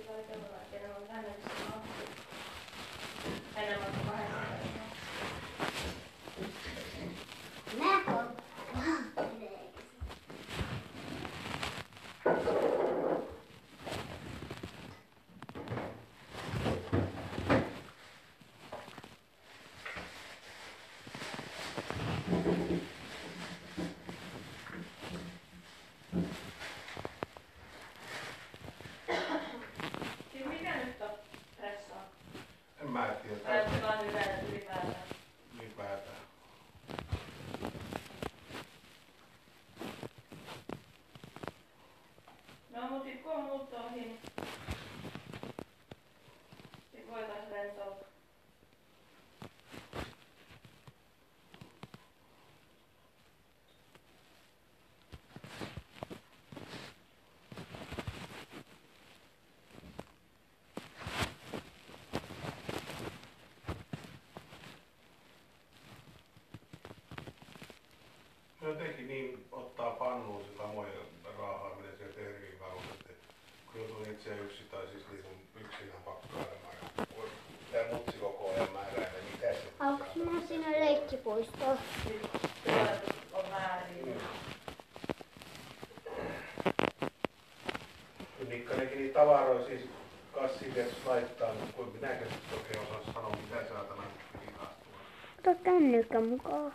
kaikella, että ne on tänne enemmän kuin 8 päivää. Mä oon Mikä nyt on pressaa? En mä tiedä. Ajatellaan ylipäätään. Ylipäätään. No mut sit kun on muutto ohi, niin sit voitais rentoutua. Jotenkin niin ottaa pannuun se samoja raahaaminen sieltä Tervin kautta, että kun joutuu itse yksin tai siis yksinään pakkailemaan ja tää mutsi koko ajan määräilee mitä se pitää. Onks mä siinä leikkipuistoon? Tuoletus on väärin. Nikkanenkin niitä tavaroja siis kassiin tietysti laittaa, mutta kuin minäkin sitten oikein osaa sanoa mitä saatana piti taas tuoda. Ota kännykkä mukaan.